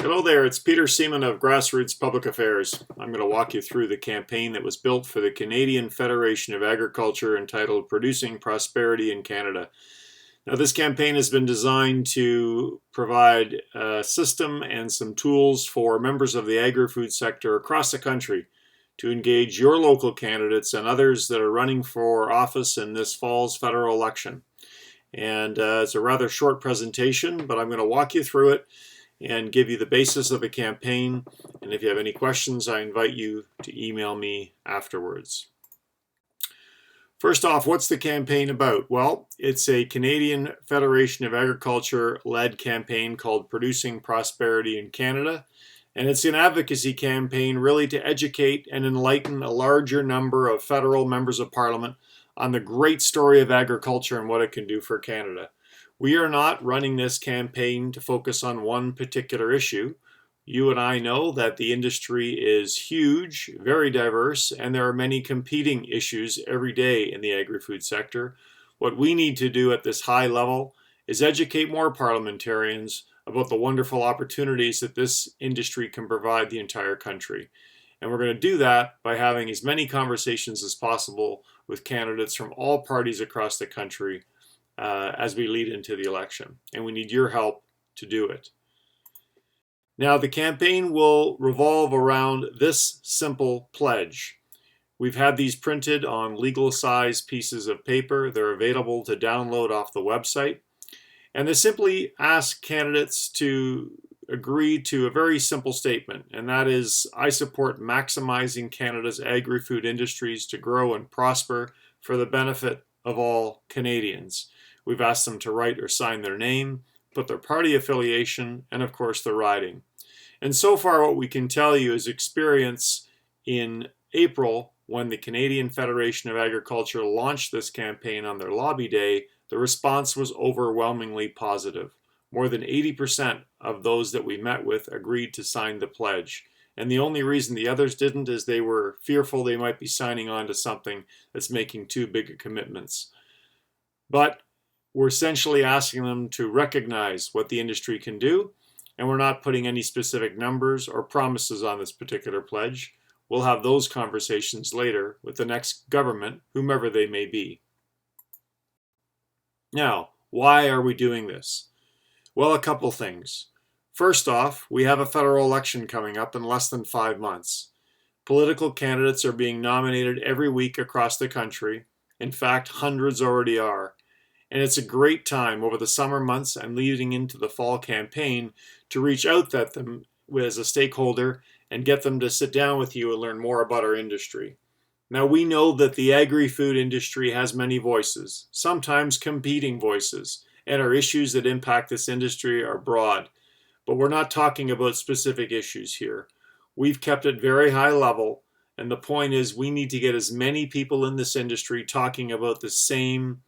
Hello there, it's Peter Seaman of Grassroots Public Affairs. I'm going to walk you through the campaign that was built for the Canadian Federation of Agriculture entitled Producing Prosperity in Canada. Now, this campaign has been designed to provide a system and some tools for members of the agri-food sector across the country to engage your local candidates and others that are running for office in this fall's federal election. And it's a rather short presentation, but I'm going to walk you through it and give you the basis of the campaign. And if you have any questions, I invite you to email me afterwards. First off, what's the campaign about? Well, it's a Canadian Federation of Agriculture-led campaign called Producing Prosperity in Canada. And it's an advocacy campaign really to educate and enlighten a larger number of federal members of Parliament on the great story of agriculture and what it can do for Canada. We are not running this campaign to focus on one particular issue. You and I know that the industry is huge, very diverse, and there are many competing issues every day in the agri-food sector. What we need to do at this high level is educate more parliamentarians about the wonderful opportunities that this industry can provide the entire country. And we're going to do that by having as many conversations as possible with candidates from all parties across the country as we lead into the election. And we need your help to do it. Now, the campaign will revolve around this simple pledge. We've had these printed on legal-size pieces of paper. They're available to download off the website. And they simply ask candidates to agree to a very simple statement, and that is, I support maximizing Canada's agri-food industries to grow and prosper for the benefit of all Canadians. We've asked them to write or sign their name, put their party affiliation, and of course the riding. And so far what we can tell you is experience in April, when the Canadian Federation of Agriculture launched this campaign on their lobby day, the response was overwhelmingly positive. More than 80% of those that we met with agreed to sign the pledge. And the only reason the others didn't is they were fearful they might be signing on to something that's making too big a commitments. But we're essentially asking them to recognize what the industry can do, and we're not putting any specific numbers or promises on this particular pledge. We'll have those conversations later with the next government, whomever they may be. Now, why are we doing this? Well, a couple things. First off, we have a federal election coming up in less than 5 months. Political candidates are being nominated every week across the country. In fact, hundreds already are. And it's a great time over the summer months and leading into the fall campaign to reach out to them as a stakeholder and get them to sit down with you and learn more about our industry. Now, we know that the agri-food industry has many voices, sometimes competing voices, and our issues that impact this industry are broad. But we're not talking about specific issues here. We've kept it very high level, and the point is we need to get as many people in this industry talking about the same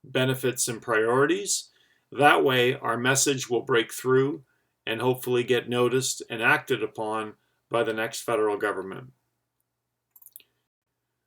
benefits and priorities. That way, our message will break through and hopefully get noticed and acted upon by the next federal government.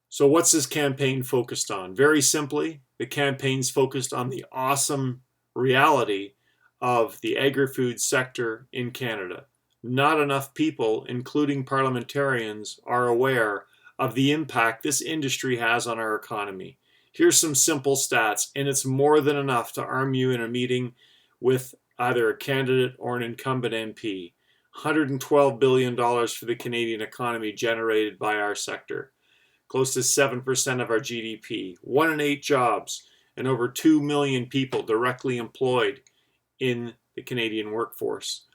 So what's this campaign focused on? Very simply, the campaign's focused on the awesome reality of the agri-food sector in Canada. Not enough people, including parliamentarians, are aware of the impact this industry has on our economy. Here's some simple stats, and it's more than enough to arm you in a meeting with either a candidate or an incumbent MP. $112 billion for the Canadian economy generated by our sector. Close to 7% of our GDP, 1 in 8 jobs, and over 2 million people directly employed in the Canadian workforce.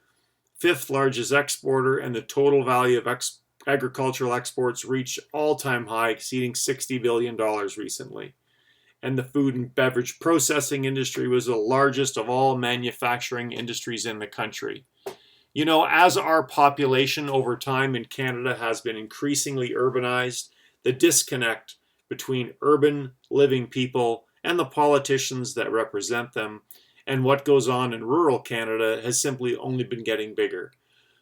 5th largest exporter, and the total value of agricultural exports reached all-time high, exceeding $60 billion recently. And the food and beverage processing industry was the largest of all manufacturing industries in the country. You know, as our population over time in Canada has been increasingly urbanized, the disconnect between urban living people and the politicians that represent them and what goes on in rural Canada has simply only been getting bigger.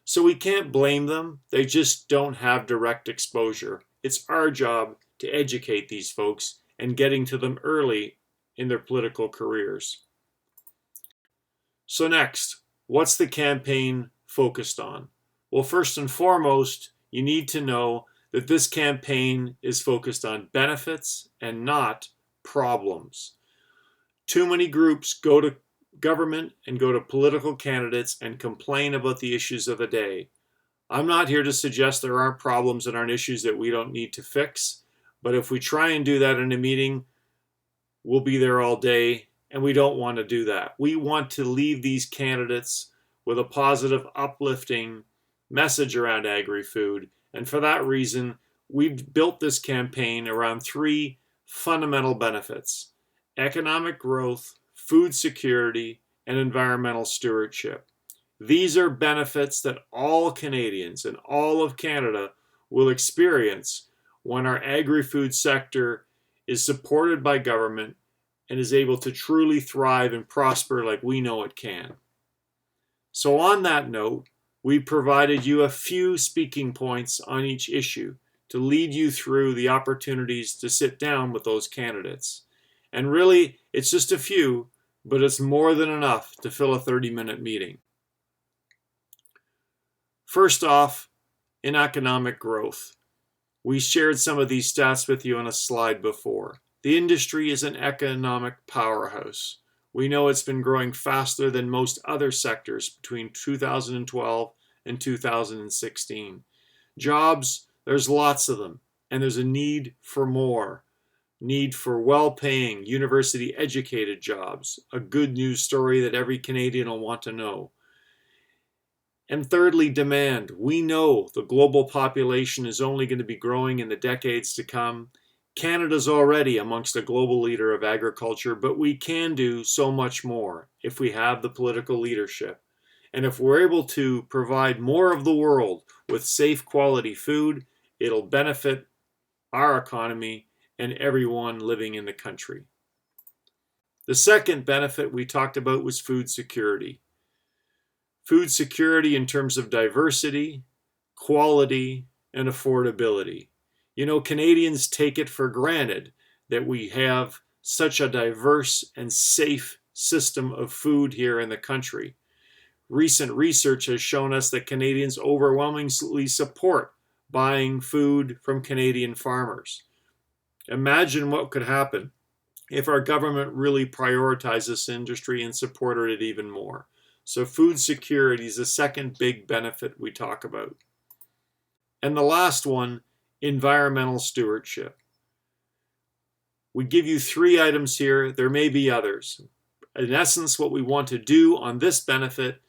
So we can't blame them. They just don't have direct exposure. It's our job to educate these folks and getting to them early in their political careers. So next, what's the campaign focused on? Well, first and foremost, you need to know that this campaign is focused on benefits and not problems. Too many groups go to government and go to political candidates and complain about the issues of the day. I'm not here to suggest there aren't problems and aren't issues that we don't need to fix, but if we try and do that in a meeting, we'll be there all day, and we don't want to do that. We want to leave these candidates with a positive, uplifting message around agri-food, and for that reason, we've built this campaign around three fundamental benefits: economic growth, food security, and environmental stewardship. These are benefits that all Canadians and all of Canada will experience when our agri-food sector is supported by government and is able to truly thrive and prosper like we know it can. So on that note, we provided you a few speaking points on each issue to lead you through the opportunities to sit down with those candidates. And really, it's just a few, but it's more than enough to fill a 30-minute meeting. First off, in economic growth. We shared some of these stats with you on a slide before. The industry is an economic powerhouse. We know it's been growing faster than most other sectors between 2012 and 2016. Jobs, there's lots of them, and there's a need for more. Need for well-paying, university-educated jobs, a good news story that every Canadian will want to know. And thirdly, demand. We know the global population is only going to be growing in the decades to come. Canada's already amongst a global leader of agriculture, but we can do so much more if we have the political leadership. And if we're able to provide more of the world with safe quality food, it'll benefit our economy and everyone living in the country. The second benefit we talked about was food security. Food security in terms of diversity, quality, and affordability. You know, Canadians take it for granted that we have such a diverse and safe system of food here in the country. Recent research has shown us that Canadians overwhelmingly support buying food from Canadian farmers. Imagine what could happen if our government really prioritized this industry and supported it even more. So food security is the second big benefit we talk about. And the last one, environmental stewardship. We give you three items here. There may be others. In essence, what we want to do on this benefit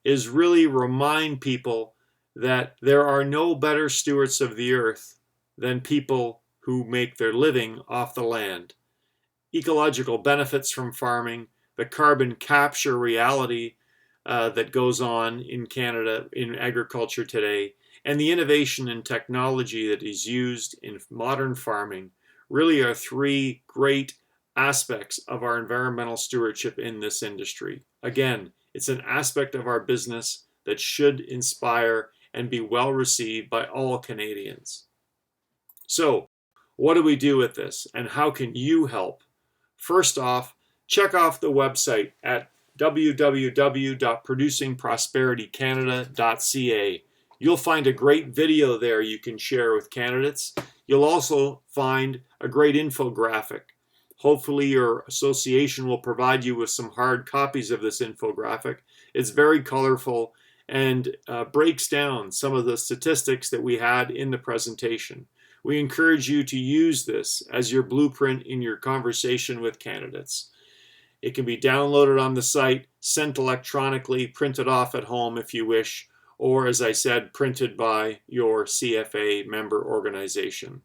is really remind people that there are no better stewards of the earth than people who make their living off the land. Ecological benefits from farming, the carbon capture reality that goes on in Canada in agriculture today, and the innovation and technology that is used in modern farming really are three great aspects of our environmental stewardship in this industry. Again, it's an aspect of our business that should inspire and be well received by all Canadians. So, what do we do with this, and how can you help? First off, check off the website at www.producingprosperitycanada.ca. You'll find a great video there you can share with candidates. You'll also find a great infographic. Hopefully your association will provide you with some hard copies of this infographic. It's very colorful and breaks down some of the statistics that we had in the presentation. We encourage you to use this as your blueprint in your conversation with candidates. It can be downloaded on the site, sent electronically, printed off at home if you wish, or as I said, printed by your CFA member organization.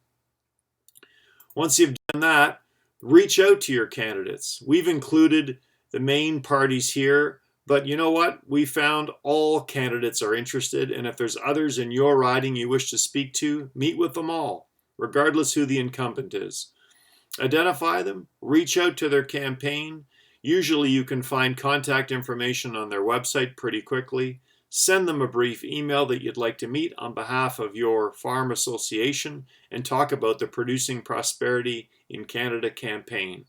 Once you've done that, reach out to your candidates. We've included the main parties here, but you know what? We found all candidates are interested, and if there's others in your riding you wish to speak to, meet with them all, regardless who the incumbent is. Identify them, reach out to their campaign. Usually you can find contact information on their website pretty quickly. Send them a brief email that you'd like to meet on behalf of your farm association and talk about the Producing Prosperity in Canada campaign.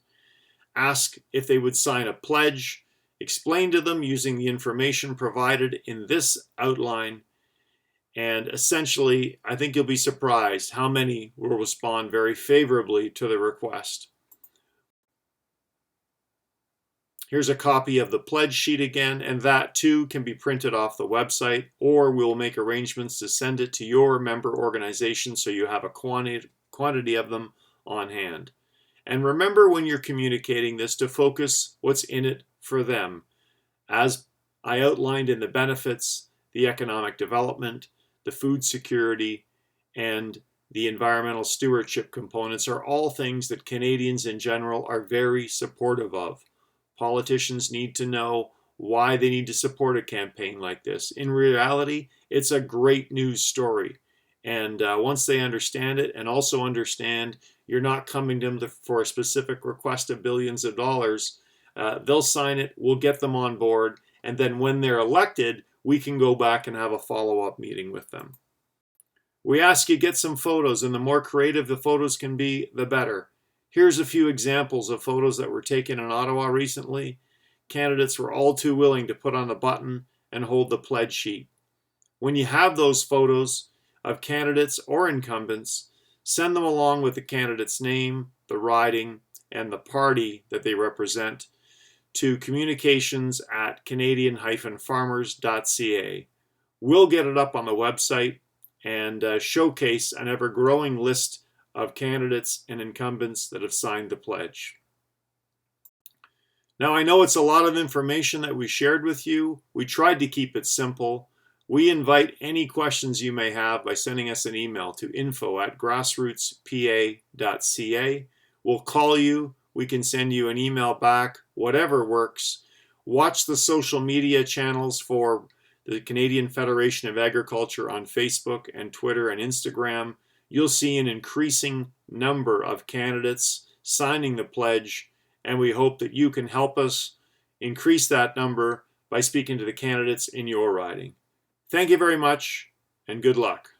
Ask if they would sign a pledge Explain to them using the information provided in this outline, and essentially, I think you'll be surprised how many will respond very favorably to the request. Here's a copy of the pledge sheet again, and that too can be printed off the website, or we'll make arrangements to send it to your member organization so you have a quantity of them on hand. And remember, when you're communicating this, to focus what's in it for them. As I outlined in the benefits, the economic development, the food security, and the environmental stewardship components are all things that Canadians in general are very supportive of. Politicians need to know why they need to support a campaign like this. In reality, it's a great news story. And once they understand it, and also understand you're not coming to them for a specific request of billions of dollars, they'll sign it, we'll get them on board, and then when they're elected, we can go back and have a follow-up meeting with them. We ask you get some photos, and the more creative the photos can be, the better. Here's a few examples of photos that were taken in Ottawa recently. Candidates were all too willing to put on the button and hold the pledge sheet. When you have those photos of candidates or incumbents, send them along with the candidate's name, the riding, and the party that they represent to communications@canadian-farmers.ca. We'll get it up on the website and showcase an ever-growing list of candidates and incumbents that have signed the pledge. Now, I know it's a lot of information that we shared with you. We tried to keep it simple. We invite any questions you may have by sending us an email to info@grassrootspa.ca. We'll call you. We can send you an email back, whatever works. Watch the social media channels for the Canadian Federation of Agriculture on Facebook and Twitter and Instagram. You'll see an increasing number of candidates signing the pledge, and we hope that you can help us increase that number by speaking to the candidates in your riding. Thank you very much, and good luck.